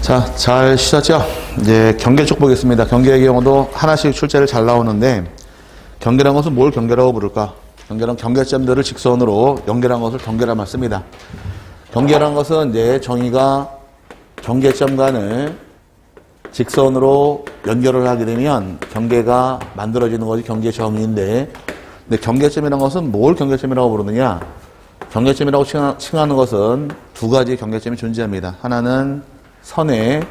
자, 잘 쉬셨죠? 이제 경계 쪽 보겠습니다. 경계의 경우도 하나씩 출제를 잘 나오는데, 경계란 것은 뭘 경계라고 부를까? 경계란 경계점들을 직선으로 연결한 것을 경계라만 씁니다. 경계란 것은 이제 정의가 경계점 간을 직선으로 연결을 하게 되면 경계가 만들어지는 것이 경계 정의인데, 근데 경계점이라는 것은 뭘 경계점이라고 부르느냐? 경계점이라고 칭하는 것은 두 가지 경계점이 존재합니다. 하나는 선의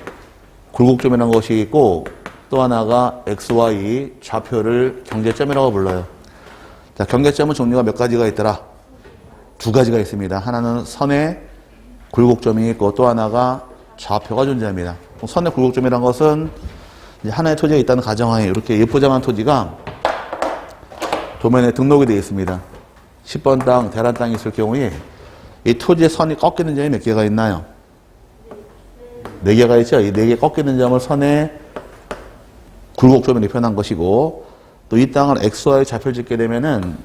굴곡점이라는 것이 있고, 또 하나가 XY 좌표를 경계점이라고 불러요. 자, 경계점은 종류가 몇 가지가 있더라? 두 가지가 있습니다. 하나는 선의 굴곡점이 있고, 또 하나가 좌표가 존재합니다. 선의 굴곡점이라는 것은 이제 하나의 토지가 있다는 가정하에 이렇게 예포장한 토지가 도면에 등록이 되어 있습니다. 10번 땅, 대란 땅이 있을 경우에 이 토지의 선이 꺾이는 점이 몇 개가 있나요? 4개가 있죠. 이 4개 꺾이는 점을 선의 굴곡점으로 표현한 것이고, 또 이 땅을 XY 좌표를 찍게 되면은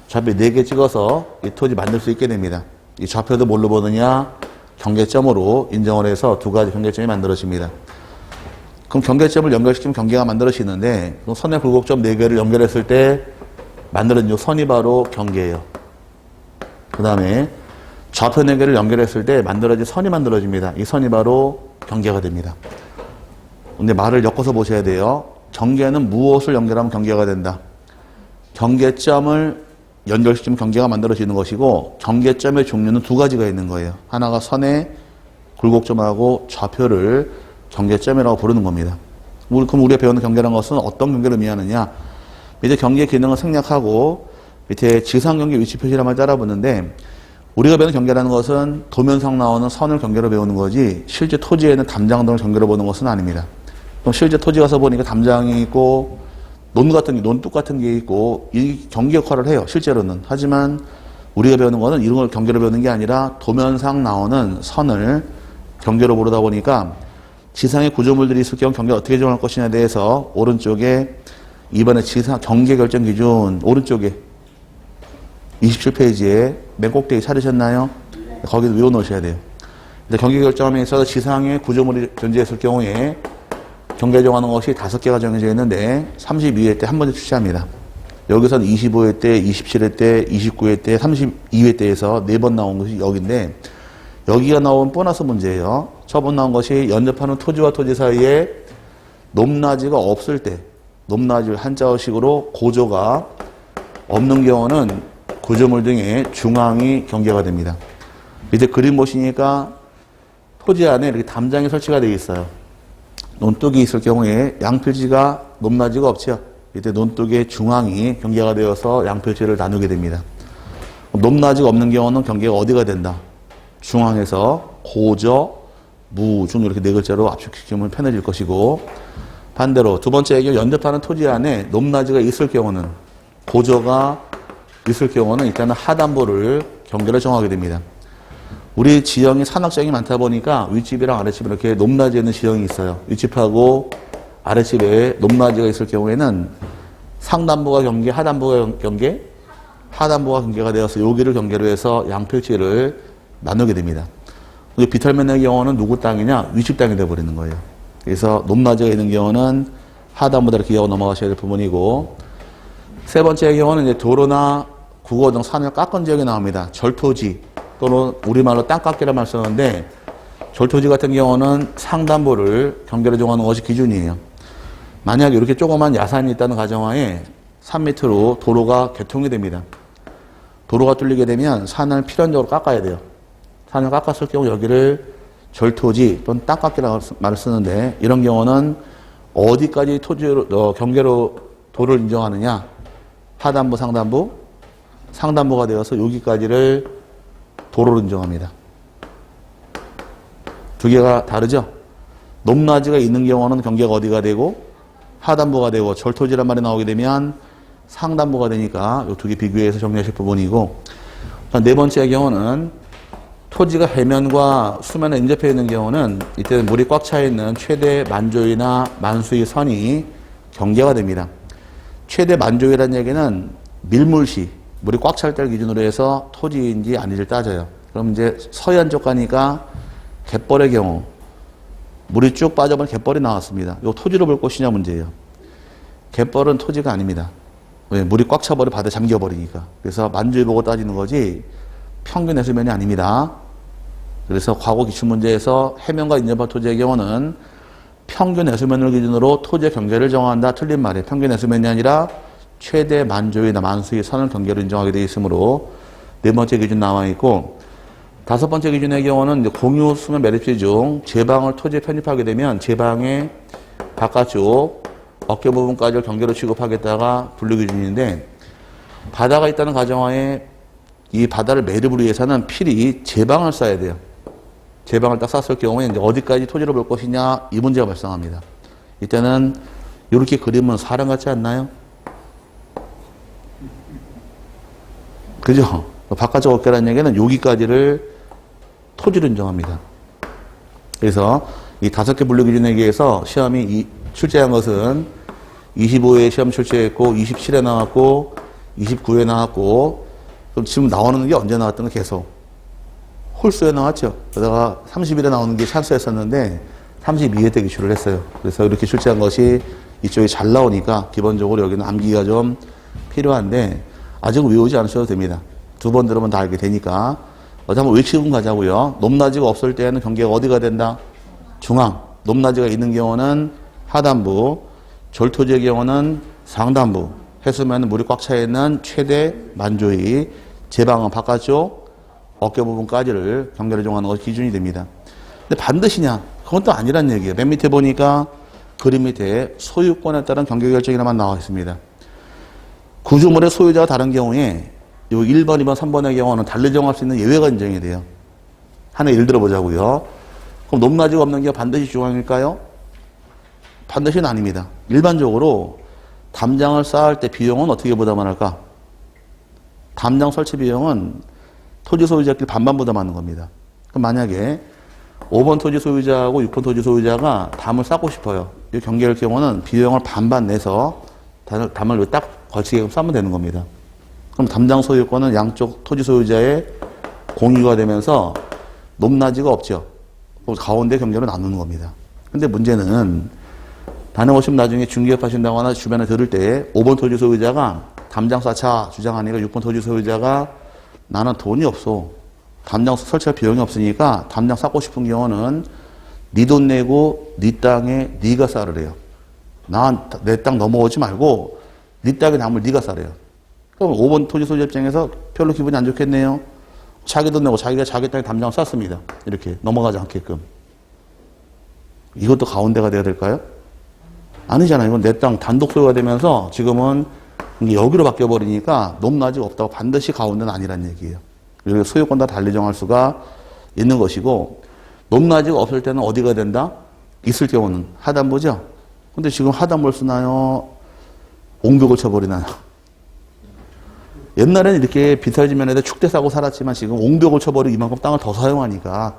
좌표 4개 찍어서 이 토지 만들 수 있게 됩니다. 이 좌표도 뭘로 보느냐? 경계점으로 인정을 해서 두 가지 경계점이 만들어집니다. 그럼 경계점을 연결시키면 경계가 만들어지는데, 선의 굴곡점 4개를 연결했을 때 만들어진 요 선이 바로 경계예요. 그 다음에 좌표 4개를 연결했을 때 만들어진 선이 만들어집니다. 이 선이 바로 경계가 됩니다. 근데 말을 엮어서 보셔야 돼요. 경계는 무엇을 연결하면 경계가 된다? 경계점을 연결시키면 경계가 만들어지는 것이고, 경계점의 종류는 두 가지가 있는 거예요. 하나가 선의 굴곡점하고 좌표를 경계점이라고 부르는 겁니다. 그럼 우리가 배우는 경계라는 것은 어떤 경계를 의미하느냐? 밑에 경계 기능을 생략하고 밑에 지상 경계 위치 표시란을 따라붙는데, 우리가 배우는 경계라는 것은 도면상 나오는 선을 경계로 배우는 거지, 실제 토지에는 담장 등을 경계로 보는 것은 아닙니다. 그럼 실제 토지 가서 보니까 담장이 있고 논뚝 같은 게 있고 이 경계 역할을 해요. 실제로는. 하지만 우리가 배우는 것은 이런 걸 경계로 배우는 게 아니라 도면상 나오는 선을 경계로 보다 보니까 지상에 구조물들이 있을 경우 경계를 어떻게 정할 것이냐에 대해서 오른쪽에 이번에 지상 경계 결정 기준 오른쪽에 27페이지에 맨 꼭대기 찾으셨나요? 거기도 외워놓으셔야 돼요. 경계 결정함에 있어서 지상에 구조물이 존재했을 경우에 경계 정하는 것이 5개가 정해져 있는데 32회 때 한 번에 출시합니다. 여기서는 25회 때, 27회 때, 29회 때, 32회 때에서 4번 나온 것이 여기인데, 여기가 나온 보너스 문제예요. 처음 나온 것이 연접하는 토지와 토지 사이에 높낮이가 없을 때, 높낮이를 한자어식으로 고조가 없는 경우는 구조물 등의 중앙이 경계가 됩니다. 밑에 그림 보시니까 토지 안에 이렇게 담장이 설치가 되어 있어요. 논뚝이 있을 경우에 양필지가 높낮이가 없죠. 이때 논뚝의 중앙이 경계가 되어서 양필지를 나누게 됩니다. 높낮이가 없는 경우는 경계가 어디가 된다? 중앙에서 고저, 무, 중 이렇게 4글자로 압축시키면 편해질 것이고, 반대로 두 번째 경우 연접하는 토지 안에 높낮이가 있을 경우는, 고저가 있을 경우는 일단은 하단부를 경계를 정하게 됩니다. 우리 지형이 산악지형이 많다 보니까 윗집이랑 아랫집 이렇게 높낮이 있는 지형이 있어요. 윗집하고 아랫집에 높낮이가 있을 경우에는 상단부가 경계, 하단부가 경계, 하단부가 경계가 되어서 여기를 경계로 해서 양필지를 나누게 됩니다. 비탈면의 경우는 누구 땅이냐? 윗집 땅이 되어버리는 거예요. 그래서 높낮이가 있는 경우는 하단부다 이렇게 기억하고 넘어가셔야 될 부분이고, 세 번째의 경우는 이제 도로나 국어 등 산을 깎은 지역이 나옵니다. 절토지 또는 우리말로 땅깎기란 말 쓰는데, 절토지 같은 경우는 상단부를 경계로 정하는 것이 기준이에요. 만약에 이렇게 조그만 야산이 있다는 가정하에 산 밑으로 도로가 개통이 됩니다. 도로가 뚫리게 되면 산을 필연적으로 깎아야 돼요. 산을 깎았을 경우 여기를 절토지 또는 땅깎기라고 말을 쓰는데, 이런 경우는 어디까지 경계로 도를 인정하느냐? 하단부, 상단부? 상단부가 되어서 여기까지를 도로로 인정합니다. 두 개가 다르죠? 높낮이가 있는 경우는 경계가 어디가 되고 하단부가 되고, 절토지란 말이 나오게 되면 상단부가 되니까 이 두 개 비교해서 정리하실 부분이고, 네 번째의 경우는 토지가 해면과 수면에 인접해 있는 경우는 이때는 물이 꽉 차 있는 최대 만조위나 만수위 선이 경계가 됩니다. 최대 만조위라는 얘기는 밀물시, 물이 꽉 찰 때를 기준으로 해서 토지인지 아닌지를 따져요. 그럼 이제 서해안 쪽 가니까 갯벌의 경우, 물이 쭉 빠져버린 갯벌이 나왔습니다. 이거 토지로 볼 것이냐 문제예요. 갯벌은 토지가 아닙니다. 왜? 물이 꽉 차버려 바다에 잠겨버리니까. 그래서 만주에 보고 따지는 거지 평균 해수면이 아닙니다. 그래서 과거 기출문제에서 해면과 인접한 토지의 경우는 평균 해수면을 기준으로 토지의 경계를 정한다. 틀린 말이에요. 평균 해수면이 아니라 최대 만조이나 만수의 선을 경계로 인정하게 되어 있으므로 네 번째 기준 나와 있고, 다섯 번째 기준의 경우는 이제 공유 수면 매립지 중 제방을 토지에 편입하게 되면 제방의 바깥쪽 어깨 부분까지를 경계로 취급하겠다가 분류 기준인데, 바다가 있다는 가정하에 이 바다를 매립을 위해서는 필히 제방을 쌓아야 돼요. 제방을 딱 쌌을 경우에 이제 어디까지 토지를 볼 것이냐 이 문제가 발생합니다. 이때는 이렇게 그림은 사람 같지 않나요? 그죠? 바깥쪽 어깨라는 얘기는 여기까지를 토지로 인정합니다. 그래서 이 다섯 개 분류 기준에 의해서 시험이 출제한 것은 25회 시험 출제했고 27회 나왔고 29회 나왔고, 그럼 지금 나오는 게 언제 나왔던 거 계속 홀수에 나왔죠. 그러다가 30일에 나오는 게 찬스였었는데 32회 때 기출을 했어요. 그래서 이렇게 출제한 것이 이쪽이 잘 나오니까 기본적으로 여기는 암기가 좀 필요한데 아직 외우지 않으셔도 됩니다. 두 번 들으면 다 알게 되니까. 어디 한번 외치고 가자고요. 높낮이가 없을 때는 경계가 어디가 된다? 중앙. 높낮이가 있는 경우는 하단부, 절토지의 경우는 상단부, 해수면은 물이 꽉 차 있는 최대 만조의, 제방은 바깥쪽 어깨 부분까지를 경계를 정하는 것이 기준이 됩니다. 근데 반드시냐? 그건 또 아니란 얘기예요. 맨 밑에 보니까 그림 밑에 소유권에 따른 경계 결정이라만 나와 있습니다. 구조물의 소유자가 다른 경우에 요 1번, 2번, 3번의 경우는 달리 정할 수 있는 예외가 인정이 돼요. 하나 예를 들어 보자고요. 그럼 높낮이가 없는 게 반드시 중앙일까요? 반드시는 아닙니다. 일반적으로 담장을 쌓을 때 비용은 어떻게 부담을 할까? 담장 설치 비용은 토지 소유자끼리 반반 부담하는 겁니다. 그럼 만약에 5번 토지 소유자하고 6번 토지 소유자가 담을 쌓고 싶어요. 이 경계일 경우는 비용을 반반 내서 담을 딱 걸치게끔 쌓으면 되는 겁니다. 그럼 담장 소유권은 양쪽 토지 소유자의 공유가 되면서 높낮이가 없죠. 가운데 경계로 나누는 겁니다. 근데 문제는 다녀오시면 나중에 중개업 하신다거나 주변에 들을 때 5번 토지 소유자가 담장 쌓자 주장하니까 6번 토지 소유자가 나는 돈이 없어. 담장 설치할 비용이 없으니까 담장 쌓고 싶은 경우는 네 돈 내고 네 땅에 네가 쌓으래요. 난 내 땅 넘어오지 말고 네 땅에 담을 네가 쌓으래요. 그럼 5번 토지 소유자 입장에서 별로 기분이 안 좋겠네요. 자기 돈 내고 자기가 자기 땅에 담장을 쌓습니다. 이렇게 넘어가지 않게끔. 이것도 가운데가 돼야 될까요? 아니잖아요. 이건 내 땅 단독 소유가 되면서 지금은 여기로 바뀌어버리니까 높낮이가 없다고 반드시 가운데는 아니란 얘기예요. 그리고 소유권 다 달리 정할 수가 있는 것이고, 높낮이가 없을 때는 어디가 된다? 있을 경우는 하단부죠. 근데 지금 하단부를 쓰나요? 옹벽을 쳐버리나요? 옛날에는 이렇게 비탈지면에다 축대 싸고 살았지만 지금 옹벽을 쳐버리고 이만큼 땅을 더 사용하니까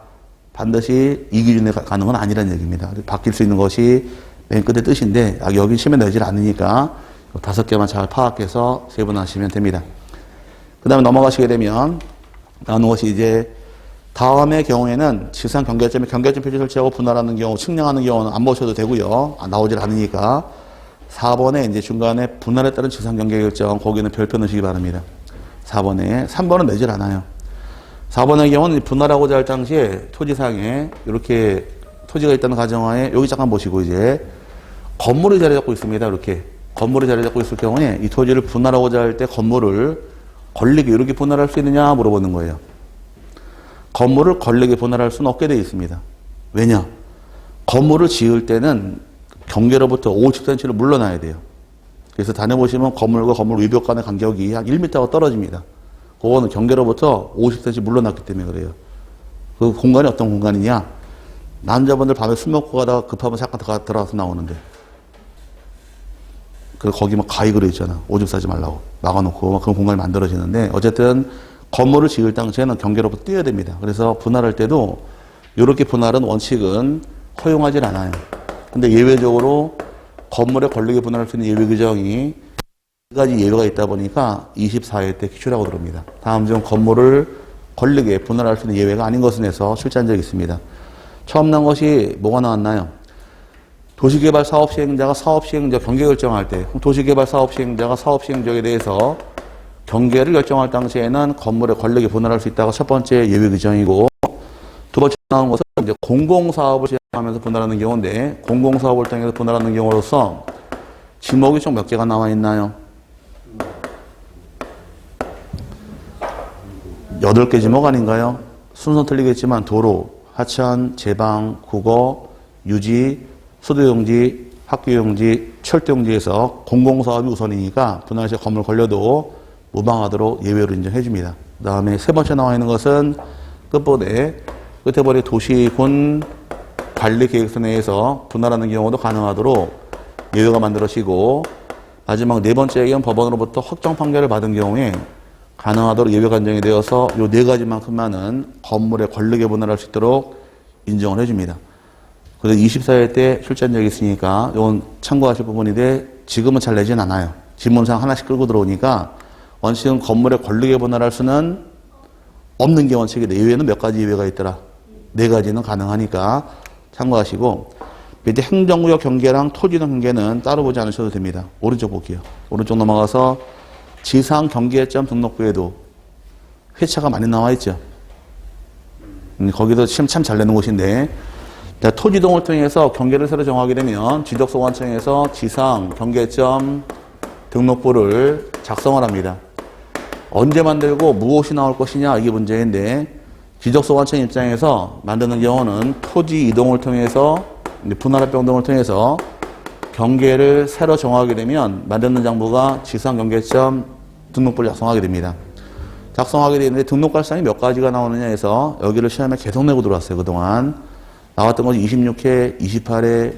반드시 이 기준에 가는 건 아니란 얘기입니다. 바뀔 수 있는 것이 맨 끝의 뜻인데 여기 심해 내질 않으니까 5개만 잘 파악해서 세분하시면 됩니다. 그 다음에 넘어가시게 되면 나오는 것이 이제 다음의 경우에는 지상 경계점에 경계점 표시 설치하고 분할하는 경우, 측량하는 경우는 안 보셔도 되고요. 나오질 않으니까 4번에 이제 중간에 분할에 따른 지상 경계 결정, 거기는 별표 넣으시기 바랍니다. 4번에. 3번은 내질 않아요. 4번의 경우는 분할하고자 할 당시에 토지상에 이렇게 토지가 있다는 가정하에 여기 잠깐 보시고 이제 건물이 자리 잡고 있습니다. 이렇게 건물이 자리 잡고 있을 경우에 이 토지를 분할하고자 할 때 건물을 걸리게 이렇게 분할할 수 있느냐 물어보는 거예요. 건물을 걸리게 분할할 수는 없게 되어 있습니다. 왜냐? 건물을 지을 때는 경계로부터 50cm를 물러나야 돼요. 그래서 다녀보시면 건물과 건물 위벽 간의 간격이 한 1m가 떨어집니다. 그거는 경계로부터 50cm 물러났기 때문에 그래요. 그 공간이 어떤 공간이냐? 남자분들 밤에 술 먹고 가다가 급하면 잠깐 들어가서 나오는데. 거기 막 가위 그려 있잖아. 오줌 싸지 말라고. 막아놓고 막 그런 공간이 만들어지는데, 어쨌든 건물을 지을 당시에는 경계로부터 뛰어야 됩니다. 그래서 분할할 때도 이렇게 분할은 원칙은 허용하지 않아요. 근데 예외적으로 건물에 걸리게 분할할 수 있는 예외 규정이 두 가지 예외가 있다 보니까 24회 때 기출하고 들어옵니다. 다음 중 건물을 걸리게 분할할 수 있는 예외가 아닌 것은 해서 출제한 적이 있습니다. 처음 나온 것이 뭐가 나왔나요? 도시개발 사업시행자가 사업시행자 경계 결정할 때, 도시개발 사업시행자가 사업시행자에 대해서 경계를 결정할 당시에는 건물의 권력이 분할할 수 있다가 첫 번째 예외 규정이고, 두 번째 나온 것은 이제 공공사업을 시행하면서 분할하는 경우인데, 공공사업을 통해서 분할하는 경우로서 지목이 총 몇 개가 나와 있나요? 8개 지목 아닌가요? 순서 틀리겠지만 도로, 하천, 제방, 국어, 유지, 수도용지, 학교용지, 철도용지에서 공공사업이 우선이니까 분할시 건물 걸려도 무방하도록 예외로 인정해 줍니다. 그 다음에 세 번째 나와 있는 것은 끝부분에 끝에 버리 도시군 관리계획서 내에서 분할하는 경우도 가능하도록 예외가 만들어지고, 마지막 네 번째 경우 법원으로부터 확정 판결을 받은 경우에 가능하도록 예외가 인정이 되어서 이 네 가지만큼만은 건물의 권력에 분할할 수 있도록 인정을 해줍니다. 그래서 24회 때 출제한 적이 있으니까 이건 참고하실 부분인데, 지금은 잘 내진 않아요. 지문상 하나씩 끌고 들어오니까 원칙은 건물의 권력에 분할할 수는 없는 게 원칙인데, 예외는 몇 가지 예외가 있더라. 네 가지는 가능하니까 참고하시고, 밑에 행정구역 경계랑 토지등 경계는 따로 보지 않으셔도 됩니다. 오른쪽 볼게요. 오른쪽 넘어가서 지상 경계점 등록부에도 회차가 많이 나와 있죠. 거기도 참 잘 내는 곳인데, 토지등을 통해서 경계를 새로 정하게 되면 지적소관청에서 지상 경계점 등록부를 작성을 합니다. 언제 만들고 무엇이 나올 것이냐, 이게 문제인데, 지적소관청 입장에서 만드는 경우는 토지 이동을 통해서 분할합병 등을 통해서 경계를 새로 정하게 되면 만드는 장부가 지상 경계점 등록부를 작성하게 됩니다. 작성하게 되는데 등록갈상이 몇 가지가 나오느냐 해서 여기를 시험에 계속 내고 들어왔어요. 그동안 나왔던 것이 26회, 28회,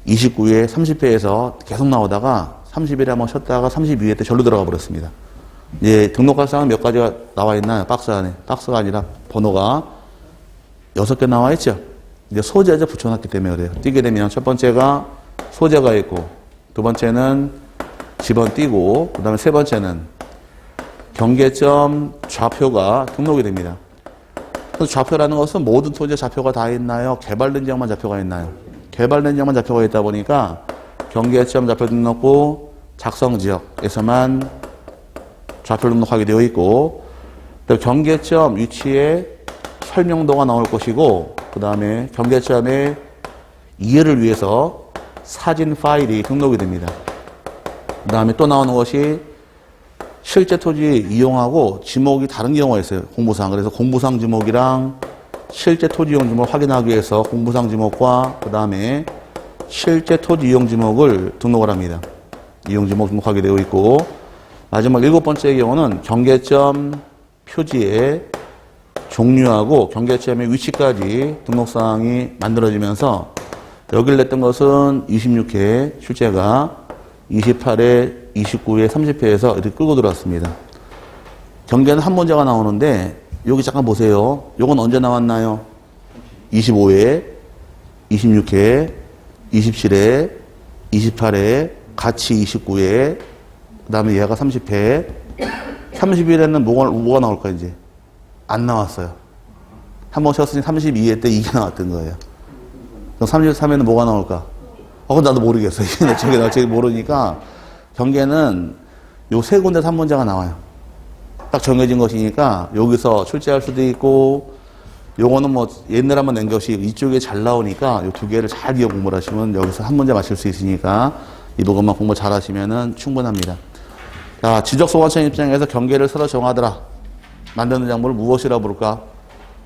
29회, 30회에서 계속 나오다가 30일에 한번 쉬었다가 32회 때 절로 들어가 버렸습니다. 이제 등록갈상은 몇 가지가 나와 있나요? 박스 안에. 박스가 아니라 번호가 6개 나와 있죠. 이제 소재를 붙여놨기 때문에 그래요. 띄게 되면 첫 번째가 소재가 있고, 두 번째는 집원 띄고, 그 다음에 세 번째는 경계점 좌표가 등록이 됩니다. 그래서 좌표라는 것은 모든 토지의 좌표가 다 있나요? 개발된 지역만 좌표가 있나요? 개발된 지역만 좌표가 있다 보니까 경계점 좌표 등록부 작성 지역에서만 좌표 등록하게 되어 있고, 경계점 위치에 설명도가 나올 것이고, 그 다음에 경계점의 이해를 위해서 사진 파일이 등록이 됩니다. 그 다음에 또 나오는 것이 실제 토지 이용하고 지목이 다른 경우가 있어요. 공부상. 그래서 공부상 지목이랑 실제 토지 이용 지목을 확인하기 위해서 공부상 지목과 그 다음에 실제 토지 이용 지목을 등록을 합니다. 이용 지목 등록하게 되어 있고, 마지막 7번째의 경우는 경계점 표지에 종류하고 경계점의 위치까지 등록사항이 만들어지면서 여기를 냈던 것은 26회 출제가 28회, 29회, 30회에서 이렇게 끌고 들어왔습니다. 경계는 한 문제가 나오는데 여기 잠깐 보세요. 요건 언제 나왔나요? 25회, 26회, 27회, 28회, 같이 29회, 그 다음에 얘가 30회, 30일에는 뭐가 나올까 이제? 안 나왔어요. 한 번 쉬었으니 32회 때 이게 나왔던 거예요. 그럼 33회는 뭐가 나올까? 그건 나도 모르겠어요. 제가 모르니까 경계는 요 세 군데서 한 문제가 나와요. 딱 정해진 것이니까 여기서 출제할 수도 있고, 요거는 뭐 옛날에 한번 낸 것이 이쪽에 잘 나오니까 요 두 개를 잘 기억 공부를 하시면 여기서 한 문제 맞힐 수 있으니까 이 부분만 공부 잘 하시면은 충분합니다. 자, 지적소관청 입장에서 경계를 새로 정하더라. 만드는 장부를 무엇이라고 부를까?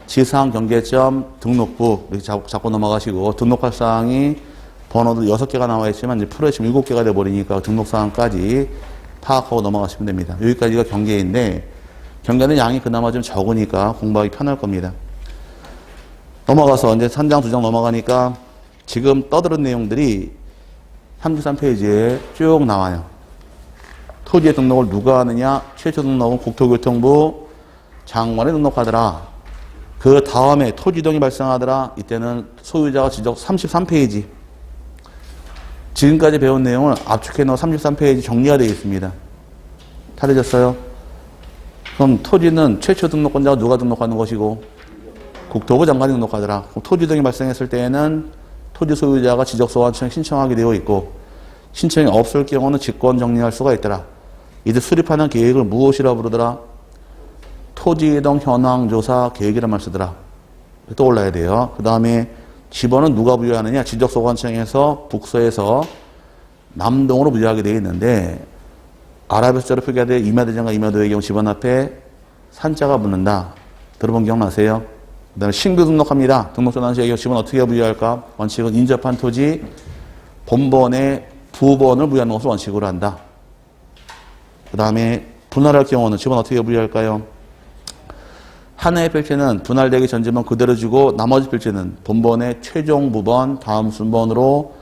지상 경계점 등록부 이렇게 잡고 넘어가시고, 등록할 사항이 번호도 6개가 나와 있지만 이제 프로에 지금 7개가 돼버리니까 등록 사항까지 파악하고 넘어가시면 됩니다. 여기까지가 경계인데, 경계는 양이 그나마 좀 적으니까 공부하기 편할 겁니다. 넘어가서 이제 1장, 2장 넘어가니까 지금 떠들은 내용들이 33페이지에 쭉 나와요. 토지의 등록을 누가 하느냐? 최초 등록은 국토교통부 장관에 등록하더라. 그 다음에 토지동이 발생하더라. 이때는 소유자가 지적 33페이지. 지금까지 배운 내용을 압축해 넣어 33페이지 정리가 되어 있습니다. 다르졌어요? 그럼 토지는 최초 등록권자가 누가 등록하는 것이고, 국토부 장관이 등록하더라. 토지 등이 발생했을 때에는 토지 소유자가 지적소관청에 신청하게 되어 있고 신청이 없을 경우는 직권 정리할 수가 있더라. 이들 수립하는 계획을 무엇이라 부르더라? 토지이동 현황조사 계획이란 말 쓰더라. 떠올라야 돼요. 그 다음에 지번은 누가 부여하느냐? 지적소관청에서 북서에서 남동으로 부여하게 되어 있는데 아랍의 숫자로 표기하되 임야대장과 임야도의 경우 지번 앞에 산자가 붙는다. 들어본 기억나세요? 그 다음에 신규 등록합니다. 등록전환시에 지번 어떻게 부여할까? 원칙은 인접한 토지 본번에 부번을 부여하는 것을 원칙으로 한다. 그 다음에 분할할 경우는 지번 어떻게 부여할까요? 하나의 필지는 분할되기 전 지번 그대로 주고 나머지 필지는 본번의 최종 부번 다음 순번으로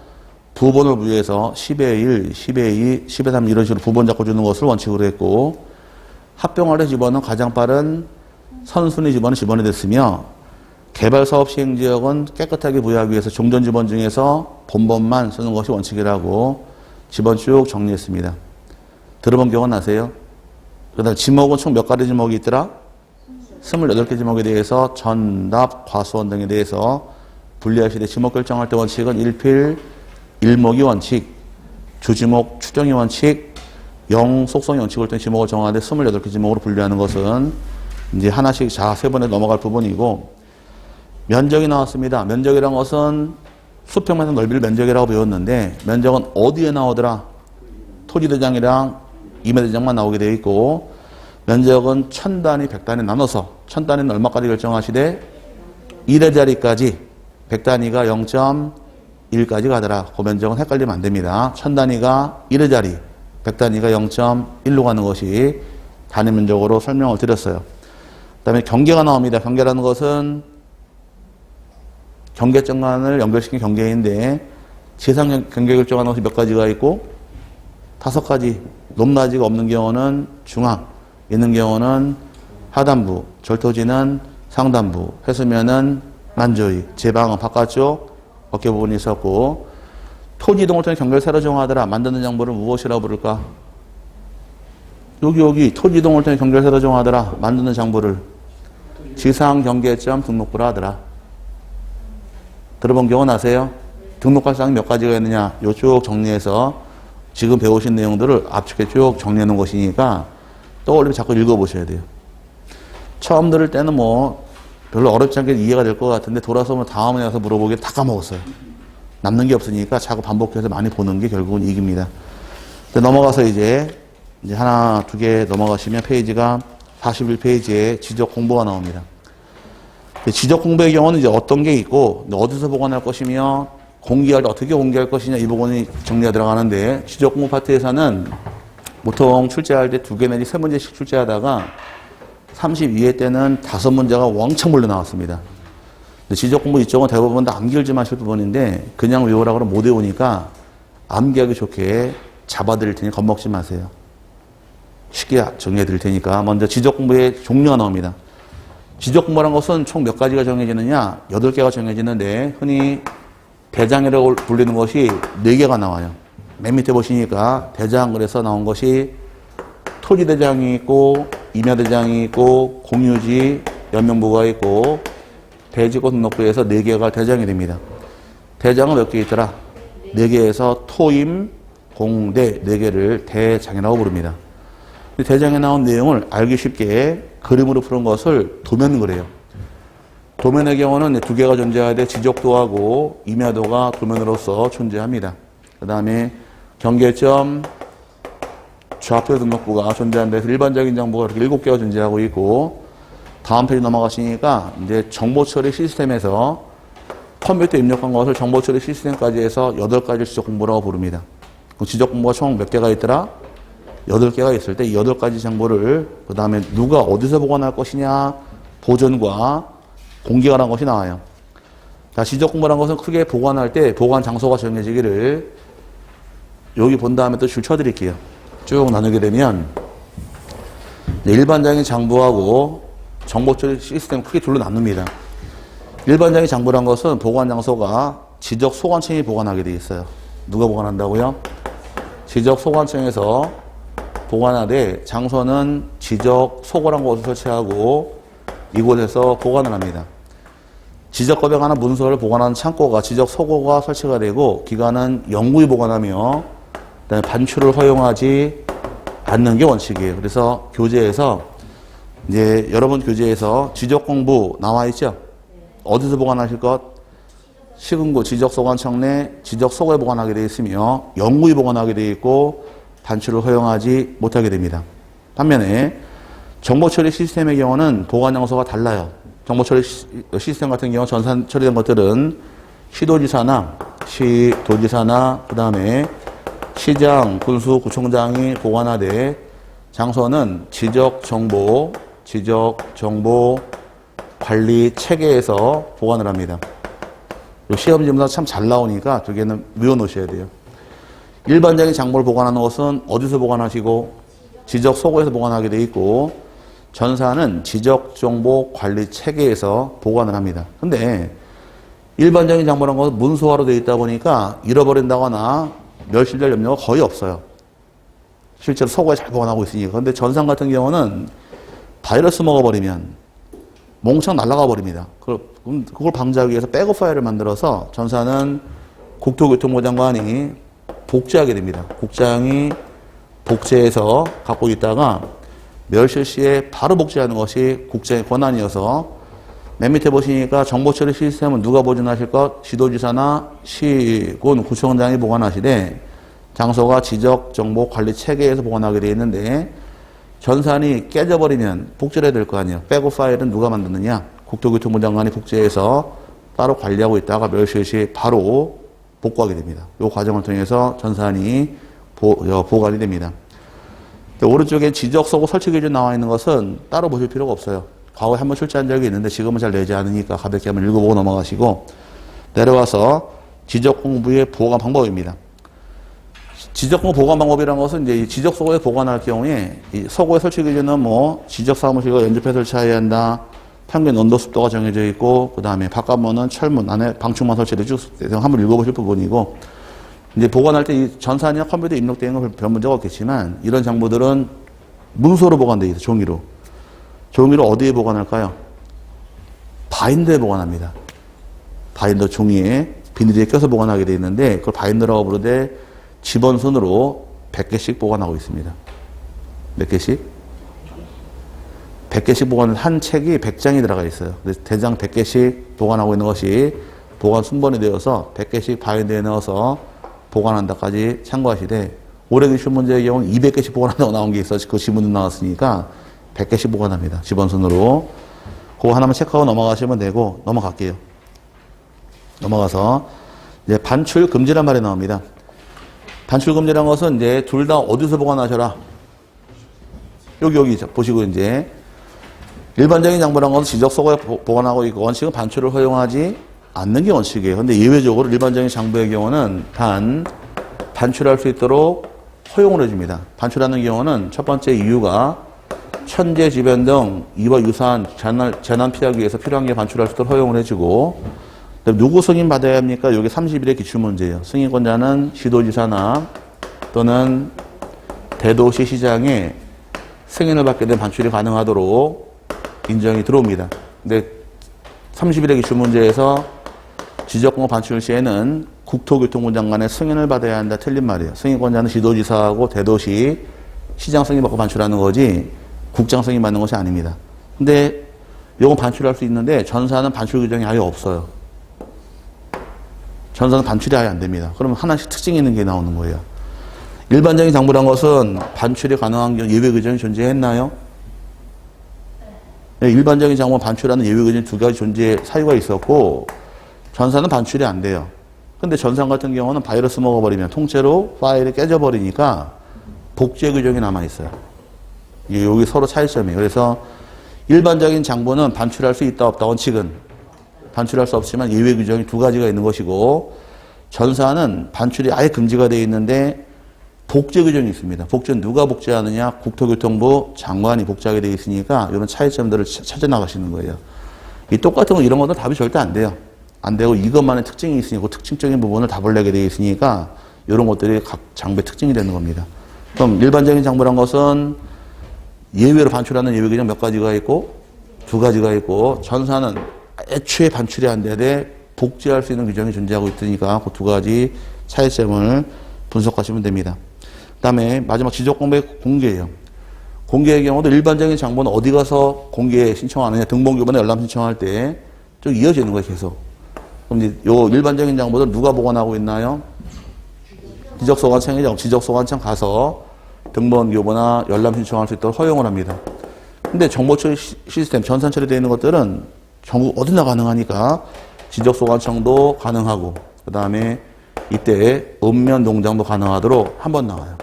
부번을 부여해서 10의 1, 10의 2, 10의 3 이런 식으로 부번 잡고 주는 것을 원칙으로 했고 합병할 지번은 가장 빠른 선순위 지번이 됐으며 개발사업 시행지역은 깨끗하게 부여하기 위해서 종전지번 중에서 본번만 쓰는 것이 원칙이라고 지번 쭉 정리했습니다. 들어본 기억은 나세요? 그 다음 지목은 총 몇 가지 지목이 있더라? 28개 지목에 대해서 전답, 과수원 등에 대해서 분리할 시대 지목 결정할 때 원칙은 일필, 일목이 원칙, 주지목, 추정이 원칙, 영속성이 원칙을 통해 지목을 정하되 28개 지목으로 분류하는 것은 이제 하나씩 세 번에 넘어갈 부분이고 면적이 나왔습니다. 면적이란 것은 수평면적 넓이를 면적이라고 배웠는데 면적은 어디에 나오더라? 토지대장이랑 임야대장만 나오게 되어 있고 면적은 1000단위, 100단위 나눠서 1000단위는 얼마까지 결정하시되 1의 자리까지 100단위가 0.1까지 가더라. 그 면적은 헷갈리면 안 됩니다. 1000단위가 1의 자리, 100단위가 0.1로 가는 것이 단위 면적으로 설명을 드렸어요. 그 다음에 경계가 나옵니다. 경계라는 것은 경계점간을 연결시킨 경계인데 지상 경계 결정하는 것이 몇 가지가 있고 5가지. 높낮이가 없는 경우는 중앙, 있는 경우는 하단부, 절토지는 상단부, 해수면은 만조위, 제방은 바깥쪽 어깨 부분이 있었고 토지 이동을 통해 경계를 새로 정하더라. 만드는 장부를 무엇이라고 부를까? 여기 토지 이동을 통해 경계를 새로 정하더라. 만드는 장부를 지상경계점 등록부라 하더라. 들어본 경우 나세요? 등록할 사항이 몇 가지가 있느냐? 요 쭉 정리해서 지금 배우신 내용들을 압축해 쭉 정리해 놓은 것이니까 떠올리면 자꾸 읽어보셔야 돼요. 처음 들을 때는 뭐 별로 어렵지 않게 이해가 될 것 같은데 돌아서면 다음에 가서 물어보기에 다 까먹었어요. 남는 게 없으니까 자꾸 반복해서 많이 보는 게 결국은 이깁니다. 넘어가서 이제 하나, 두 개 넘어가시면 페이지가 41페이지에 지적 공부가 나옵니다. 지적 공부의 경우는 이제 어떤 게 있고 어디서 보관할 것이며 공개할 때 어떻게 공개할 것이냐 이 부분이 정리가 들어가는데 지적 공부 파트에서는 보통 출제할 때 2개 내지 3문제씩 출제하다가 32회 때는 5문제가 왕창 몰려 나왔습니다. 지적 공부 이쪽은 대부분 다 암기를 하실 부분인데 그냥 외우라고 하면 못 외우니까 암기하기 좋게 잡아드릴 테니 겁먹지 마세요. 쉽게 정리해 드릴 테니까 먼저 지적 공부의 종류가 나옵니다. 지적 공부라는 것은 총 몇 가지가 정해지느냐? 8개가 정해지는데 흔히 대장이라고 불리는 것이 4개가 나와요. 맨 밑에 보시니까 대장 그래서 나온 것이 토지대장이 있고 임야대장이 있고 공유지 연명부가 있고 대지고 등록부에서 4개가 대장이 됩니다. 대장은 몇 개 있더라? 4개에서 토임, 공대 4개를 대장이라고 부릅니다. 대장에 나온 내용을 알기 쉽게 그림으로 푸는 것을 도면그래요. 도면의 경우는 2개가 존재하되 지적도하고 임야도가 도면으로서 존재합니다. 그 다음에 경계점, 좌표 등록부가 존재하는데 일반적인 정보가 이렇게 7개가 존재하고 있고 다음 페이지 넘어가시니까 이제 정보처리 시스템에서 컴퓨터에 입력한 것을 정보처리 시스템까지 해서 8가지 지적 공부라고 부릅니다. 지적 공부가 총 몇 개가 있더라? 8개가 있을 때 이 8가지 정보를 그 다음에 누가 어디서 보관할 것이냐 보존과 공개가 라는 것이 나와요. 자, 지적 공부라는 것은 크게 보관할 때 보관 장소가 정해지기를 여기 본 다음에 또 줄 쳐드릴게요. 쭉 나누게 되면 일반적인 장부하고 정보처리 시스템 크게 둘로 나눕니다. 일반적인 장부란 것은 보관 장소가 지적 소관청이 보관하게 되어 있어요. 누가 보관한다고요? 지적 소관청에서 보관하되 장소는 지적 소관한 곳을 설치하고 이곳에서 보관을 합니다. 지적 고백하는 문서를 보관하는 창고가 지적 소고가 설치가 되고 기관은 영구히 보관하며 그다음에 반출을 허용하지 않는 게 원칙이에요. 그래서 교재에서 이제 여러분 교재에서 지적 공부 나와 있죠? 어디서 보관하실 것? 시군구 지적소관청 내 지적소고에 보관하게 되어 있으며 영구히 보관하게 되어 있고 반출을 허용하지 못하게 됩니다. 반면에 정보처리 시스템의 경우는 보관 장소가 달라요. 정보처리 시스템 같은 경우 전산 처리된 것들은 시도지사나 시도지사나 그 다음에 시장, 군수, 구청장이 보관하되 장소는 지적정보 관리 체계에서 보관을 합니다. 시험 질문서 참 잘 나오니까 두 개는 외워놓으셔야 돼요. 일반적인 장부를 보관하는 것은 어디서 보관하시고 지적 소고에서 보관하게 돼 있고 전사는 지적정보 관리 체계에서 보관을 합니다. 근데 일반적인 장부라는 것은 문서화로 되어 있다 보니까 잃어버린다거나 멸실될 염려가 거의 없어요. 실제로 소고에 잘 보관하고 있으니까. 근데 전산 같은 경우는 바이러스 먹어버리면 몽창 날아가 버립니다. 그걸 방지하기 위해서 백업 파일을 만들어서 전사는 국토교통부 장관이 복제하게 됩니다. 국장이 복제해서 갖고 있다가 멸실 시에 바로 복제하는 것이 국장의 권한이어서 맨 밑에 보시니까 정보처리 시스템은 누가 보존하실 것? 지도지사나 시군, 구청장이 보관하시되 장소가 지적정보관리체계에서 보관하게 되어 있는데 전산이 깨져버리면 복제를 해야 될 거 아니에요. 백업 파일은 누가 만드느냐? 국토교통부 장관이 복제해서 따로 관리하고 있다가 멸실 시 바로 복구하게 됩니다. 이 과정을 통해서 전산이 보관이 됩니다. 오른쪽에 지적소고 설치 기준 나와 있는 것은 따로 보실 필요가 없어요. 과거에 한번 출제한 적이 있는데 지금은 잘 내지 않으니까 가볍게 한번 읽어보고 넘어가시고 내려와서 지적공부의 보관 방법입니다. 지적공부 보관 방법이라는 것은 이제 지적소고에 보관할 경우에 이 소고의 설치 기준은 뭐 지적사무실과 연접해 설치해야 한다. 평균 온도 습도가 정해져 있고 그 다음에 바깥문은 철문 안에 방충망 설치를 쭉 한번 읽어보실 부분이고 이제 보관할 때 이 전산이나 컴퓨터에 입력되는 건 별 문제가 없겠지만 이런 장부들은 문서로 보관되어 있어요. 종이로. 종이로 어디에 보관할까요? 바인더에 보관합니다. 바인더 종이에 비닐에 껴서 보관하게 되어 있는데 그걸 바인더라고 부르되 집원순으로 100개씩 보관하고 있습니다. 몇 개씩? 100개씩 보관을 한 책이 100장이 들어가 있어요. 그래서 대장 100개씩 보관하고 있는 것이 보관 순번이 되어서 100개씩 바인더에 넣어서 보관한다까지 참고하시되 올해 기출 문제의 경우는 200개씩 보관한다고 나온 게 있어서 그 지문도 나왔으니까 100개씩 보관합니다. 집원순으로. 그거 하나만 체크하고 넘어가시면 되고 넘어갈게요. 넘어가서 이제 반출 금지란 말이 나옵니다. 반출 금지란 것은 이제 둘 다 어디서 보관하셔라. 여기 보시고 이제 일반적인 장부란 것은 지적소고에 보관하고 있고 원칙은 반출을 허용하지 않는 게 원칙이에요. 근데 예외적으로 일반적인 장부의 경우는 단 반출할 수 있도록 허용을 해줍니다. 반출하는 경우는 첫 번째 이유가 천재지변 등 이와 유사한 재난 피하기 위해서 필요한 게 반출할 수 있도록 허용을 해주고 누구 승인 받아야 합니까? 여기 30일의 기출문제예요. 승인권자는 시도지사나 또는 대도시 시장의 승인을 받게 된 반출이 가능하도록 인정이 들어옵니다. 근데 30일의 기출문제에서 지적공업 반출 시에는 국토교통부 장관의 승인을 받아야 한다. 틀린 말이에요. 승인권자는 시도지사하고 대도시 시장 승인 받고 반출하는 거지 국장 승인 받는 것이 아닙니다. 근데 이건 반출할 수 있는데 전사는 반출 규정이 아예 없어요. 전사는 반출이 아예 안 됩니다. 그러면 하나씩 특징이 있는 게 나오는 거예요. 일반적인 장부란 것은 반출이 가능한 경우 예외 규정이 존재했나요? 네, 일반적인 장부는 반출하는 예외 규정이 두 가지 존재 사유가 있었고 전사는 반출이 안 돼요. 근데 전산 같은 경우는 바이러스 먹어버리면 통째로 파일이 깨져버리니까 복제 규정이 남아있어요. 여기 서로 차이점이에요. 그래서 일반적인 장부는 반출할 수 있다 없다 원칙은 반출할 수 없지만 예외 규정이 두 가지가 있는 것이고 전사는 반출이 아예 금지가 되어 있는데 복제 규정이 있습니다. 복제는 누가 복제하느냐? 국토교통부 장관이 복제하게 되어 있으니까 이런 차이점들을 찾아 나가시는 거예요. 이 똑같은 거 이런 것도 답이 절대 안 돼요. 안 되고 이것만의 특징이 있으니까 그 특징적인 부분을 답을 내게 되어 있으니까 이런 것들이 각 장부의 특징이 되는 겁니다. 그럼 일반적인 장부란 것은 예외로 반출하는 예외 규정 몇 가지가 있고 두 가지가 있고 전사는 애초에 반출이 안 되되 복제할 수 있는 규정이 존재하고 있으니까 그 두 가지 차이점을 분석하시면 됩니다. 그 다음에 마지막 지적공백 공개예요. 공개의 경우도 일반적인 장부는 어디 가서 공개 신청하느냐, 등본교본에 열람 신청할 때 쭉 이어지는 거예요, 계속. 그럼 이제 요 일반적인 장부들 누가 보관하고 있나요? 지적소관청이죠. 지적소관청 가서 등본교본이나 열람 신청할 수 있도록 허용을 합니다. 근데 정보처리 시스템, 전산 처리되어 있는 것들은 전국 어디나 가능하니까 지적소관청도 가능하고, 그 다음에 이때 읍면 농장도 가능하도록 한 번 나와요.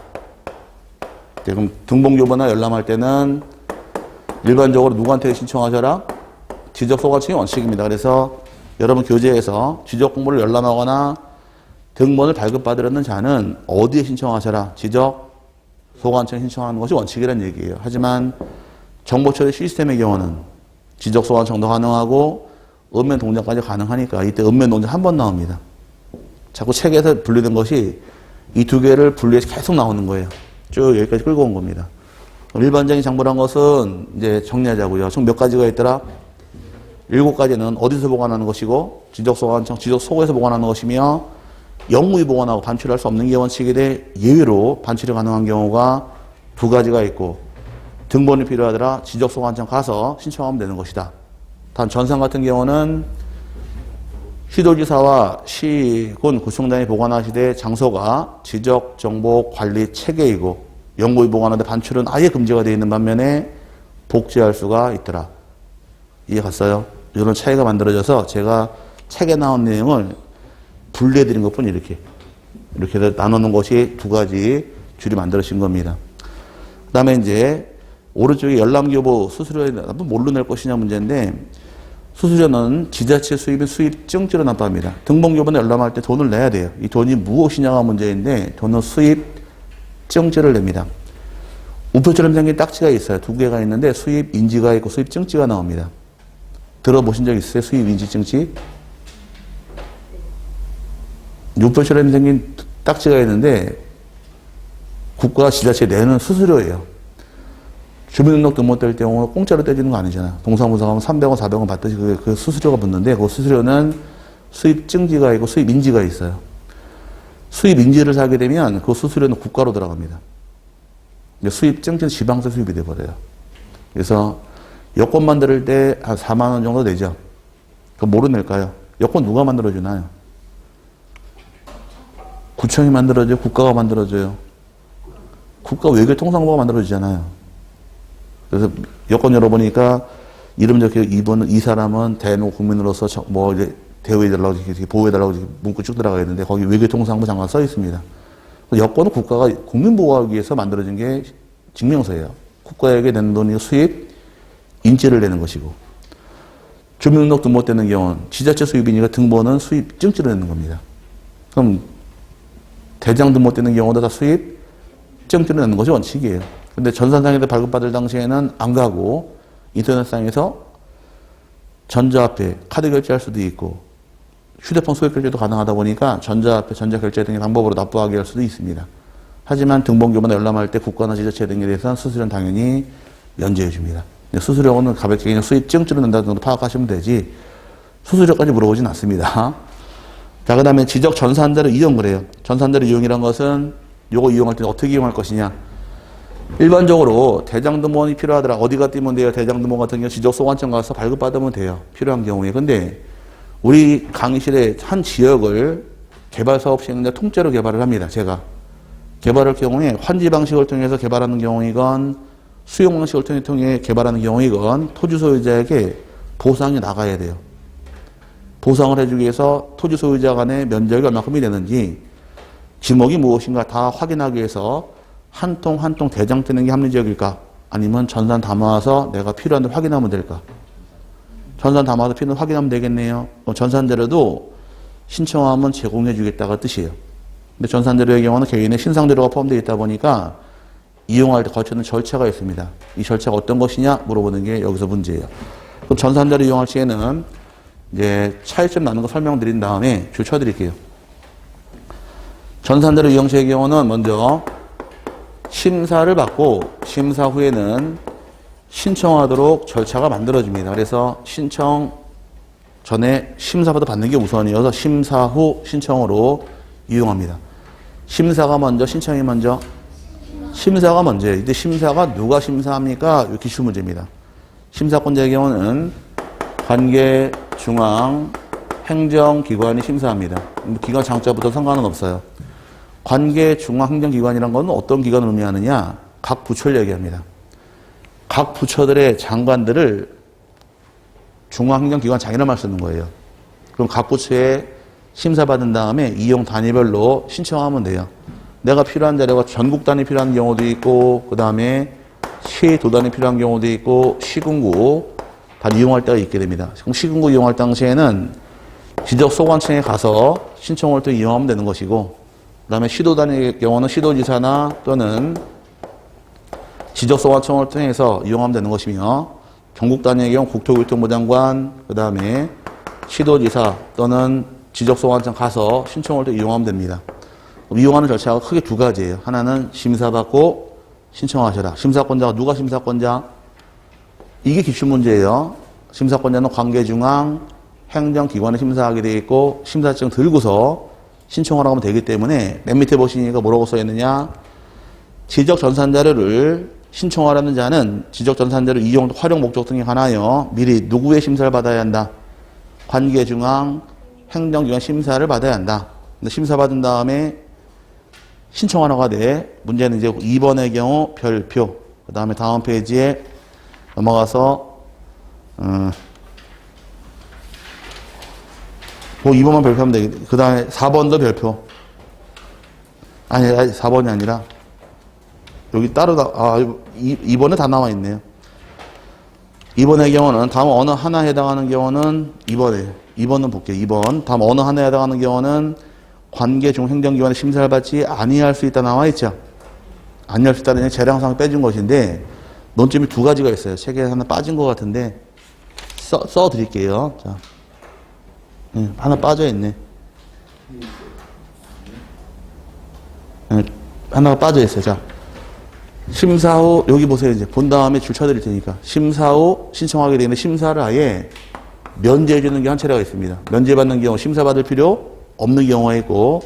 그럼 등본교본이나 열람할 때는 일반적으로 누구한테 신청하셔라? 지적소관청이 원칙입니다. 그래서 여러분 교재에서 지적공부를 열람하거나 등본을 발급받으려는 자는 어디에 신청하셔라? 지적소관청에 신청하는 것이 원칙이라는 얘기예요. 하지만 정보처리 시스템의 경우는 지적소관청도 가능하고 읍면 동장까지 가능하니까 이때 읍면 동장 한 번 나옵니다. 자꾸 책에서 분리된 것이 이 두 개를 분리해서 계속 나오는 거예요. 쭉 여기까지 끌고 온 겁니다. 일반적인 장부란 것은 이제 정리하자고요. 총 몇 가지가 있더라? 7가지는 어디서 보관하는 것이고, 지적소관청, 지적소고에서 보관하는 것이며, 영무히 보관하고 반출할 수 없는 게 원칙이되 예외로 반출이 가능한 경우가 2가지가 있고, 등본이 필요하더라 지적소관청 가서 신청하면 되는 것이다. 단 전산 같은 경우는 시도지사와 시군 구청장이 보관하시되 장소가 지적정보관리 체계이고 영구히 보관하되 반출은 아예 금지가 되어 있는 반면에 복제할 수가 있더라. 이해 갔어요? 이런 차이가 만들어져서 제가 책에 나온 내용을 분리해드린 것뿐 이렇게 나누는 것이 2가지 줄이 만들어진 겁니다. 그 다음에 이제 오른쪽에 열람교부 수수료에 뭘로 낼 것이냐 문제인데, 수수료는 지자체 수입인 수입증지로 납부합니다. 등본교본에 열람할 때 돈을 내야 돼요. 이 돈이 무엇이냐가 문제인데 돈은 수입증지를 냅니다. 우표처럼 생긴 딱지가 있어요. 2개가 있는데 수입인지가 있고 수입증지가 나옵니다. 들어보신 적 있어요? 수입인지증지? 우표처럼 생긴 딱지가 있는데 국가 지자체 내는 수수료예요. 주민등록도 못 뗄 경우 공짜로 떼지는 거 아니잖아. 동사무소 가면 300원, 400원 받듯이 그 수수료가 붙는데 그 수수료는 수입증지가 있고 수입인지가 있어요. 수입인지를 사게 되면 그 수수료는 국가로 들어갑니다. 수입증지는 지방세 수입이 돼버려요. 그래서 여권 만들 때 한 4만 원 정도 되죠. 그럼 뭐로 낼까요? 여권 누가 만들어주나요? 구청이 만들어줘요? 국가가 만들어줘요? 국가 외교통상부가 만들어주잖아요. 그래서 여권 열어보니까 이름 적혀 이 사람은 대한민국 국민으로서 뭐 이제 대우해달라고 보호해달라고 문구 쭉 들어가 있는데 거기 외교통상부 장관 써 있습니다. 여권은 국가가 국민 보호하기 위해서 만들어진 게 증명서예요. 국가에게 내는 돈이 수입 인지를 내는 것이고, 주민등록 등본되는 경우는 지자체 수입이니까 등본은 수입 증지를 내는 겁니다. 그럼 대장 등본되는 경우도 다 수입 증지를 내는 것이 원칙이에요. 근데 전산상에서 발급받을 당시에는 안 가고 인터넷상에서 전자화폐, 카드 결제할 수도 있고 휴대폰 소액 결제도 가능하다 보니까 전자화폐, 전자결제 등의 방법으로 납부하게 할 수도 있습니다. 하지만 등본교본에 열람할 때 국가나 지자체 등에 대해서는 수수료는 당연히 면제해 줍니다. 수수료는 가볍게 그냥 수입증지로 낸다는 정도 파악하시면 되지 수수료까지 물어보진 않습니다. 자, 그 다음에 지적 전산자를 이용을 해요. 전산자를 이용이란 것은 요거 이용할 때 어떻게 이용할 것이냐. 일반적으로 대장등본이 필요하더라. 어디가 띄면 돼요? 대장등본 같은 경우 지적소관청 가서 발급받으면 돼요. 필요한 경우에. 근데 우리 강의실에 한 지역을 개발사업 시행자 통째로 개발을 합니다. 제가. 개발할 경우에 환지 방식을 통해서 개발하는 경우이건 수용 방식을 통해 개발하는 경우이건 토지 소유자에게 보상이 나가야 돼요. 보상을 해주기 위해서 토지 소유자 간의 면적이 얼마큼이 되는지 지목이 무엇인가 다 확인하기 위해서 한 통 한 통 대장 뜨는 게 합리적일까? 아니면 전산 담아와서 내가 필요한 데 확인하면 될까? 전산 담아서 필요한 데 확인하면 되겠네요. 전산자료도 신청하면 제공해 주겠다가 뜻이에요. 근데 전산자료의 경우는 개인의 신상자료가 포함되어 있다 보니까 이용할 때 거치는 절차가 있습니다. 이 절차가 어떤 것이냐 물어보는 게 여기서 문제예요. 그럼 전산자료 이용할 시에는 이제 차이점 나는 거 설명드린 다음에 줄 쳐드릴게요. 전산자료 이용 시의 경우는 먼저 심사를 받고 심사 후에는 신청하도록 절차가 만들어집니다. 그래서 신청 전에 심사보다 받는 게 우선이어서 심사 후 신청으로 이용합니다. 심사가 먼저, 신청이 먼저? 심사가 먼저예요. 이때 심사가 누가 심사합니까? 이렇게 기출 문제입니다. 심사권자의 경우는 관계 중앙 행정기관이 심사합니다. 기관 장자부터 상관은 없어요. 관계 중앙 행정기관이란 건 어떤 기관을 의미하느냐? 각 부처를 얘기합니다. 각 부처들의 장관들을 중앙행정기관장이라는 말 쓰는 거예요. 그럼 각 부처에 심사받은 다음에 이용 단위별로 신청하면 돼요. 내가 필요한 자료가 전국 단위 필요한 경우도 있고, 그 다음에 시도 단위 필요한 경우도 있고, 시군구 다 이용할 때가 있게 됩니다. 그럼 시군구 이용할 당시에는 지적소관청에 가서 신청을 또 이용하면 되는 것이고, 그 다음에 시도 단위의 경우는 시도지사나 또는 지적소관청을 통해서 이용하면 되는 것이며, 전국 단위의 경우 국토교통부 장관, 그 다음에 시도지사 또는 지적소관청 가서 신청을 또 이용하면 됩니다. 이용하는 절차가 크게 두 가지예요. 하나는 심사받고 신청하셔라. 심사권자가 누가 심사권자? 이게 기출문제예요. 심사권자는 관계중앙 행정기관에 심사하게 되어 있고 심사증 들고서 신청을 하면 되기 때문에 맨 밑에 보시니까 뭐라고 써있느냐? 지적전산자료를 신청하라는 자는 지적전산자료 이용, 활용 목적 등에 관하여 미리 누구의 심사를 받아야 한다? 관계중앙 행정기관 심사를 받아야 한다. 근데 심사받은 다음에 신청하라고 하되 문제는 이제 2번의 경우 별표, 그 다음에 다음 페이지에 넘어가서 뭐 2번만 별표하면 되겠네. 그 다음에 4번도 별표. 아니 4번이 아니라 여기 따로 2번에 다 나와 있네요. 2번의 경우는 다음 어느 하나에 해당하는 경우는 2번은 볼게요. 2번 다음 어느 하나에 해당하는 경우는 관계 중 행정기관의 심사를 받지 아니할 수 있다 나와 있죠. 아니할 수 있다는 재량상 빼준 것인데 논점이 두 가지가 있어요. 책에 하나 빠진 것 같은데 써 드릴게요. 자, 하나 빠져 있네. 하나가 빠져 있어요. 자, 심사 후 여기 보세요. 이제 본 다음에 줄 쳐드릴 테니까 심사 후 신청하게 되는데 심사를 아예 면제해 주는 게 한 차례가 있습니다. 면제받는 경우 심사받을 필요 없는 경우가 있고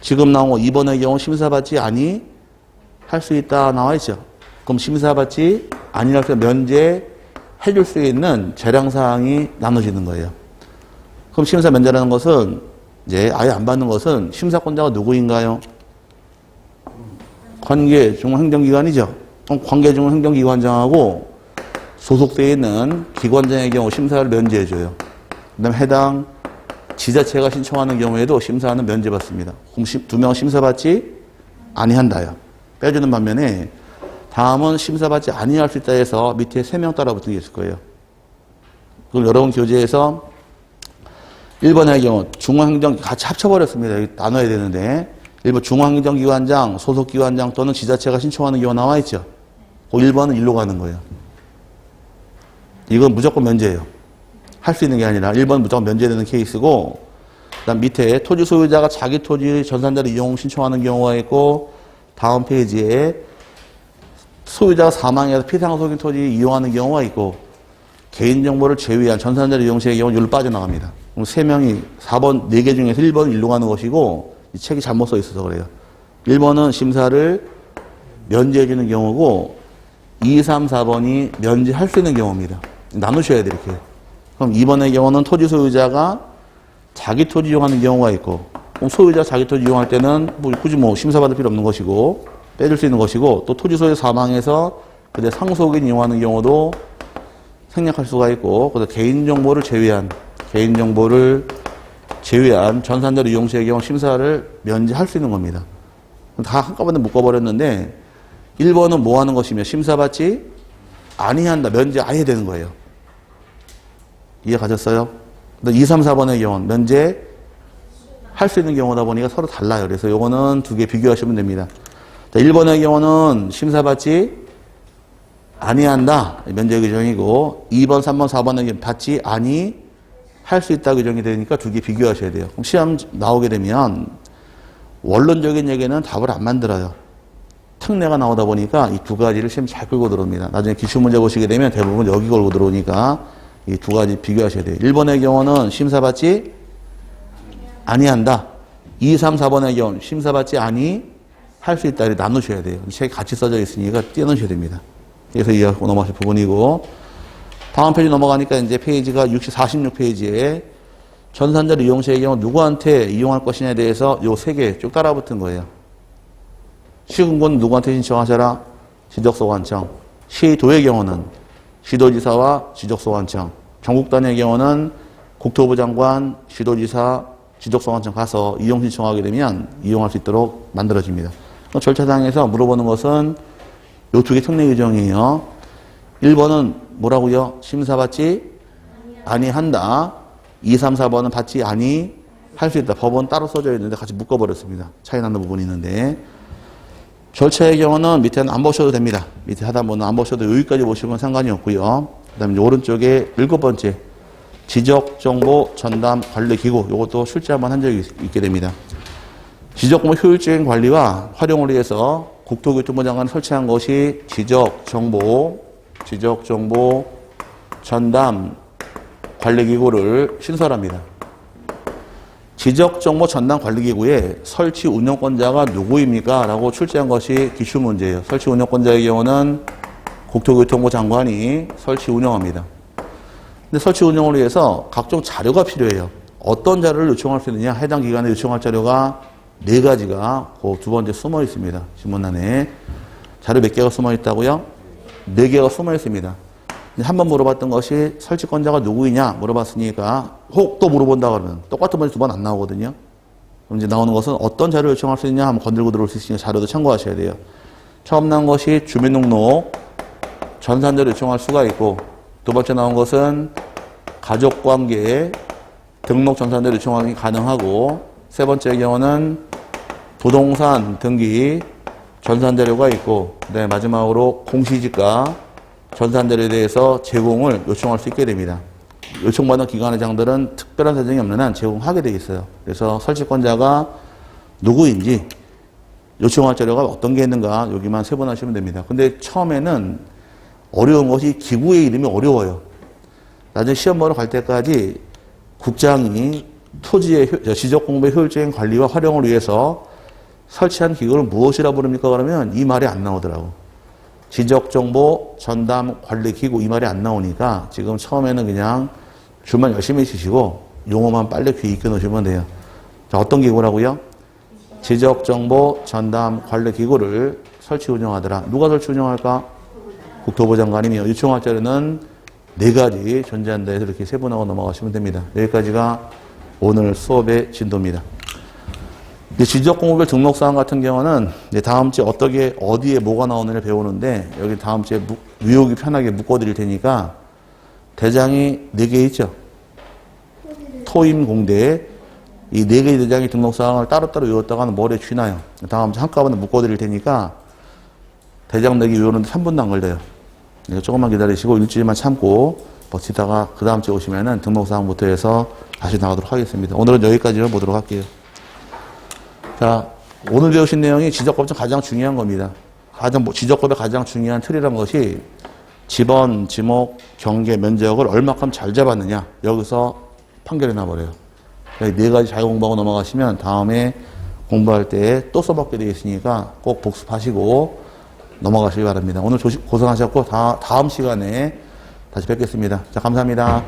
지금 나온 거 2번의 경우 심사받지 아니 할 수 있다 나와 있죠. 그럼 심사받지 아니할 때 면제해 줄 수 있는 재량사항이 나눠지는 거예요. 그럼 심사 면제라는 것은 이제 아예 안 받는 것은 심사권자가 누구인가요? 관계 중앙행정기관이죠. 그럼 관계 중앙행정기관장하고 소속되어 있는 기관장의 경우 심사를 면제해줘요. 그 다음에 해당 지자체가 신청하는 경우에도 심사는 면제받습니다. 그럼 두 명 심사받지 아니한다요. 빼주는 반면에 다음은 심사받지 아니할 수 있다 해서 밑에 3명 따라붙은 게 있을 거예요. 그걸 여러분 교재에서 1번의 경우 중앙행정 같이 합쳐버렸습니다. 여기 나눠야 되는데 1번 중앙행정기관장, 소속기관장 또는 지자체가 신청하는 경우 나와 있죠. 그 1번은 일로 가는 거예요. 이건 무조건 면제예요. 할 수 있는 게 아니라 1번 무조건 면제되는 케이스고 그다음 밑에 토지 소유자가 자기 토지 전산자료 이용 신청하는 경우가 있고 다음 페이지에 소유자가 사망해서 피상속인 토지 이용하는 경우가 있고 개인정보를 제외한 전산자료 이용 시의 경우는 여기로 빠져나갑니다. 그럼 3명이 4번 4개 중에서 1번은 일로 가는 것이고 이 책이 잘못 써 있어서 그래요. 1번은 심사를 면제해 주는 경우고 2, 3, 4번이 면제할 수 있는 경우입니다. 나누셔야 돼요, 이렇게. 그럼 2번의 경우는 토지 소유자가 자기 토지 이용하는 경우가 있고 그럼 소유자 자기 토지 이용할 때는 뭐 굳이 뭐 심사받을 필요 없는 것이고 빼줄 수 있는 것이고 또 토지 소유 사망해서 그때 상속인 이용하는 경우도 생략할 수가 있고 그다음 개인정보를 제외한 전산자료 이용 시의 경우 심사를 면제할 수 있는 겁니다. 다 한꺼번에 묶어버렸는데 1번은 뭐 하는 것이며 심사받지 아니한다. 면제 아예 되는 거예요. 이해 가셨어요? 2, 3, 4번의 경우는 면제 할 수 있는 경우다 보니까 서로 달라요. 그래서 이거는 두 개 비교하시면 됩니다. 자, 1번의 경우는 심사받지 아니한다. 면제 규정이고 2번, 3번, 4번의 받지 아니 할 수 있다 규정이 되니까 두 개 비교하셔야 돼요. 그럼 시험 나오게 되면 원론적인 얘기는 답을 안 만들어요. 특례가 나오다 보니까 이 두 가지를 시험 잘 끌고 들어옵니다. 나중에 기출문제 보시게 되면 대부분 여기 걸고 들어오니까 이 두 가지 비교하셔야 돼요. 1번의 경우는 심사받지 아니한다. 2, 3, 4번의 경우는 심사받지 아니 할 수 있다. 이렇게 나누셔야 돼요. 책에 같이 써져 있으니까 떼어놓으셔야 됩니다. 그래서 이해하고 넘어가실 부분이고, 다음 페이지 넘어가니까 이제 페이지가 46페이지에 전산자료 이용 시의 경우 누구한테 이용할 것이냐에 대해서 요 세 개 쭉 따라붙은 거예요. 시군구는 누구한테 신청하셔라? 지적소관청. 시도의 경우는 시도지사와 지적소관청. 전국 단위의 경우는 국토부 장관, 시도지사, 지적소관청 가서 이용 신청하게 되면 이용할 수 있도록 만들어집니다. 절차상에서 물어보는 것은 요 두 개 특례 규정이에요. 1번은 뭐라고요? 심사받지 아니한다. 2, 3, 4번은 받지 아니 할 수 있다. 법은 따로 써져 있는데 같이 묶어버렸습니다. 차이 나는 부분이 있는데. 절차의 경우는 밑에는 안 보셔도 됩니다. 밑에 하단부는 안 보셔도 여기까지 보시면 상관이 없고요. 그 다음에 오른쪽에 7번째 지적정보 전담 관리기구, 이것도 실제 한번 한 적이 있게 됩니다. 지적정보 효율적인 관리와 활용을 위해서 국토교통부 장관이 설치한 것이 지적정보 전담 관리기구를 신설합니다. 지적정보 전담 관리기구의 설치 운영권자가 누구입니까? 라고 출제한 것이 기출문제예요. 설치 운영권자의 경우는 국토교통부 장관이 설치 운영합니다. 근데 설치 운영을 위해서 각종 자료가 필요해요. 어떤 자료를 요청할 수 있느냐? 해당 기관에 요청할 자료가 4가지가 그 두 번째 숨어 있습니다. 지문란에. 자료 몇 개가 숨어 있다고요? 4개가 숨어 있습니다. 한 번 물어봤던 것이 설치권자가 누구이냐 물어봤으니까 혹 또 물어본다 그러면 똑같은 문제 2번 안 나오거든요. 그럼 이제 나오는 것은 어떤 자료를 요청할 수 있냐 하면 건들고 들어올 수 있으니까 자료도 참고하셔야 돼요. 처음 나온 것이 주민등록 전산자료 요청할 수가 있고, 두 번째 나온 것은 가족관계 등록 전산자료 요청하기 가능하고, 세 번째 경우는 부동산 등기 전산자료가 있고, 그다음에 마지막으로 공시지가 전산자료에 대해서 제공을 요청할 수 있게 됩니다. 요청받은 기관의 장들은 특별한 사정이 없는 한 제공하게 되어 있어요. 그래서 설치권자가 누구인지, 요청할 자료가 어떤 게 있는가 여기만 세분하시면 됩니다. 근데 처음에는 어려운 것이 기구의 이름이 어려워요. 나중에 시험 보러 갈 때까지 국장이 토지의 지적공부의 효율적인 관리와 활용을 위해서 설치한 기구를 무엇이라 부릅니까? 그러면 이 말이 안 나오더라고. 지적정보 전담 관리기구 이 말이 안 나오니까 지금 처음에는 그냥 줄만 열심히 치시고 용어만 빨리 귀에 익혀 놓으시면 돼요. 자, 어떤 기구라고요? 지적정보 전담 관리기구를 설치 운영하더라. 누가 설치 운영할까? 국토부 장관이며 요청할 자료는 4가지 존재한다 해서 이렇게 세분하고 넘어가시면 됩니다. 여기까지가 오늘 수업의 진도입니다. 지적공부별 등록사항 같은 경우는 다음 주에 어떻게 어디에 뭐가 나오느냐 배우는데, 여기 다음 주에 외우기 편하게 묶어드릴 테니까 대장이 4개 있죠. 토임 공대 이 4개의 대장의 등록사항을 따로따로 외웠다가는 머리에 쥐나요. 다음 주에 한꺼번에 묶어드릴 테니까 대장 4개 외우는데 3분도 안 걸려요. 조금만 기다리시고 일주일만 참고 버티다가 그 다음 주에 오시면은 등록사항부터 해서 다시 나가도록 하겠습니다. 오늘은 여기까지만 보도록 할게요. 자, 오늘 배우신 내용이 지적법 중 가장 중요한 겁니다. 지적법의 가장 중요한 틀이란 것이 지번, 지목, 경계, 면적을 얼마큼 잘 잡았느냐. 여기서 판결이 나버려요. 4가지 잘 공부하고 넘어가시면 다음에 공부할 때 또 써먹게 되어 있으니까 꼭 복습하시고 넘어가시기 바랍니다. 오늘 고생하셨고 다음 시간에 다시 뵙겠습니다. 자, 감사합니다.